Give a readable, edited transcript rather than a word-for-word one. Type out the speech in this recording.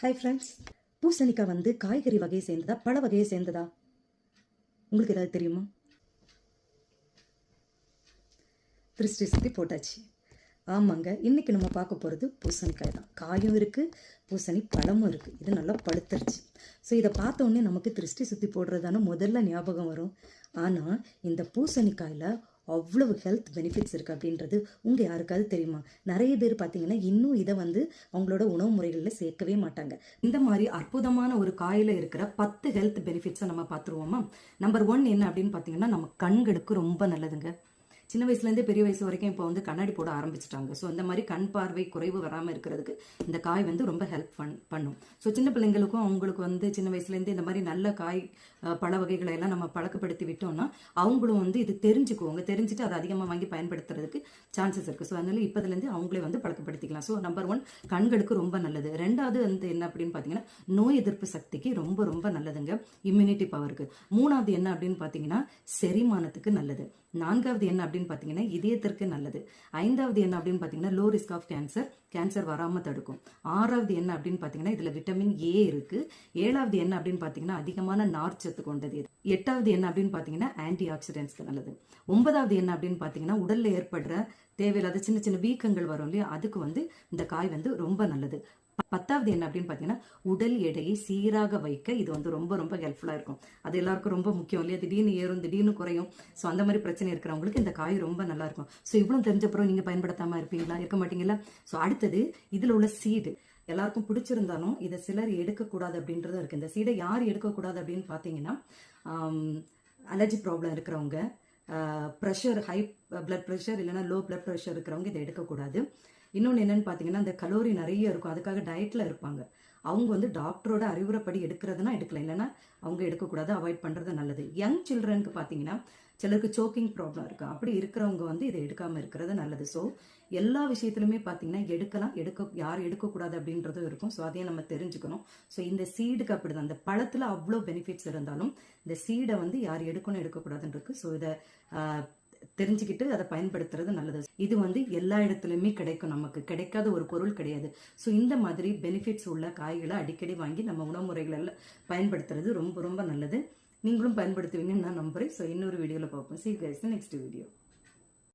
Hi friends, பூசணிக்காய் வந்து காய்கறி வகையை சேர்ந்ததா பழ வகையை சேர்ந்ததா உங்களுக்கு ஏதாவது தெரியுமா? திருஷ்டி சுற்றி போட்டாச்சு. ஆமாங்க, இன்றைக்கி நம்ம பார்க்க போகிறது பூசணிக்காய் தான். காயும் இருக்குது, பூசணி பழமும் இருக்குது. இது நல்லா பழுத்துருச்சு. ஸோ இதை பார்த்த உடனே நமக்கு திருஷ்டி சுற்றி போடுறதான முதல்ல ஞாபகம் வரும். ஆனால் இந்த பூசணிக்காயில் அவ்வளவு ஹெல்த் பெனிஃபிட்ஸ் இருக்குது அப்படின்றது உங்கள் யாருக்காவது தெரியுமா? நிறைய பேர் பார்த்தீங்கன்னா இன்னும் இதை வந்து அவங்களோட உணவு முறைகளில் சேர்க்கவே மாட்டாங்க. இந்த மாதிரி அற்புதமான ஒரு காயில் இருக்கிற 10 ஹெல்த் பெனிஃபிட்ஸை நம்ம பார்த்துருவோமா? நம்பர் 1 என்ன அப்படின்னு பார்த்தீங்கன்னா, நம்ம கண்களுக்கு ரொம்ப நல்லதுங்க. சின்ன வயசுலேருந்தே பெரிய வயசு வரைக்கும் இப்போ வந்து கண்ணாடி போட ஆரம்பிச்சிட்டாங்க. ஸோ இந்த மாதிரி கண் பார்வை குறைவு வராமல் இருக்கிறதுக்கு இந்த காய் வந்து ரொம்ப ஹெல்ப் பண்ணும். ஸோ சின்ன பிள்ளைங்களுக்கும் அவங்களுக்கு வந்து சின்ன வயசுலேருந்து இந்த மாதிரி நல்ல காய் பழ வகைகளை எல்லாம் நம்ம பழக்கப்படுத்தி விட்டோம்னா அவங்களும் வந்து இது தெரிஞ்சுக்குவாங்க. தெரிஞ்சுட்டு அதை அதிகமாக வாங்கி பயன்படுத்துறதுக்கு சான்சஸ் இருக்குது. ஸோ அதனால இப்போதுலேருந்து அவங்களே வந்து பழக்கப்படுத்திக்கலாம். ஸோ நம்பர் 1 கண்களுக்கு ரொம்ப நல்லது. ரெண்டாவது வந்து என்ன அப்படின்னு பார்த்தீங்கன்னா, நோய் எதிர்ப்பு சக்திக்கு ரொம்ப ரொம்ப நல்லதுங்க, இம்யூனிட்டி பவருக்கு. மூணாவது என்ன அப்படின்னு பார்த்தீங்கன்னா, செரிமானத்துக்கு நல்லது. நான்காவது என்ன அப்படின்னு பார்த்தீங்கன்னா, இதயத்திற்கு நல்லது. ஐந்தாவது என்ன அப்படின்னு பார்த்தீங்கன்னா, லோ ரிஸ்க் ஆஃப் கேன்சர் வராமல் தடுக்கும். ஆறாவது என்ன அப்படின்னு பார்த்தீங்கன்னா, இதில் விட்டமின் ஏ இருக்கு. ஏழாவது என்ன அப்படின்னு பார்த்தீங்கன்னா, அதிகமான நார்ச்சத்து கொண்டது. எட்டாவது என்ன அப்படின்னு பார்த்தீங்கன்னா, ஆன்டி ஆக்சிடென்ட்ஸ்க்கு நல்லது. ஒன்பதாவது என்ன அப்படின்னு பார்த்தீங்கன்னா, உடல்ல ஏற்படுற தேவையில்லாத சின்ன சின்ன வீக்கங்கள் வரும் இல்லையா, அதுக்கு வந்து இந்த காய் வந்து ரொம்ப நல்லது. பத்தாவது என்ன அப்படின்னு பார்த்தீங்கன்னா, உடல் எடையை சீராக வைக்க இது வந்து ரொம்ப ரொம்ப ஹெல்ப்ஃபுல்லாக இருக்கும். அது எல்லாருக்கும் ரொம்ப முக்கியம் இல்லையா? திடீர்னு ஏறும், திடீர்னு குறையும். ஸோ அந்த மாதிரி பிரச்சனை இருக்கிறவங்களுக்கு இந்த காய் ரொம்ப நல்லா இருக்கும். ஸோ இவ்வளோ தெரிஞ்சப்பறம் நீங்கள் பயன்படுத்தாமல் இருப்பீங்களா? இருக்க மாட்டீங்களா? ஸோ அடுத்தது இதில் உள்ள சீடு எல்லாருக்கும் பிடிச்சிருந்தாலும் இதை சிலர் எடுக்கக்கூடாது அப்படின்றதும் இருக்குது. இந்த சீடை யார் எடுக்கக்கூடாது அப்படின்னு பார்த்தீங்கன்னா, அலர்ஜி ப்ராப்ளம் இருக்கிறவங்க, ப்ரெஷர், ஹை பிளட் ப்ரெஷர் இல்லைன்னா லோ பிளட் ப்ரெஷர் இருக்கிறவங்க இதை எடுக்கக்கூடாது. இன்னொன்று என்னன்னு பார்த்தீங்கன்னா, இந்த கலோரி நிறைய இருக்கும், அதுக்காக டயட்டில் இருப்பாங்க. அவங்க வந்து டாக்டரோட அறிவுரைப்படி எடுக்கிறதுனா எடுக்கலாம், இல்லைன்னா அவங்க எடுக்கக்கூடாது, அவாய்ட் பண்ணுறது நல்லது. யங் சில்ட்ரனுக்கு பார்த்தீங்கன்னா, சிலருக்கு சோக்கிங் ப்ராப்ளம் இருக்குது. அப்படி இருக்கிறவங்க வந்து இதை எடுக்காமல் இருக்கிறது நல்லது. ஸோ எல்லா விஷயத்துலையுமே பார்த்தீங்கன்னா எடுக்கலாம், யார் எடுக்கக்கூடாது அப்படின்றதும் இருக்கும். ஸோ அதையும் நம்ம தெரிஞ்சுக்கணும். ஸோ இந்த சீடுக்கு அப்படி தான், இந்த பழத்தில் அவ்வளோ பெனிஃபிட்ஸ் இருந்தாலும் இந்த சீடை வந்து யார் எடுக்கக்கூடாதுன்னு இருக்கு. ஸோ இதை தெரிஞ்சுக்கிட்டு அதை பயன்படுத்துறது நல்லது. இது வந்து எல்லா இடத்துலையுமே கிடைக்கும், நமக்கு கிடைக்காத ஒரு பொருள் கிடையாது. ஸோ இந்த மாதிரி பெனிஃபிட்ஸ் உள்ள காய்களை அடிக்கடி வாங்கி நம்ம உணவு முறைகளில் பயன்படுத்துறது ரொம்ப ரொம்ப நல்லது. நீங்களும் பயன்படுத்துவீங்கன்னு நான் நம்புறேன். ஸோ இன்னொரு வீடியோவில் பார்ப்போம். See you guys in the next video.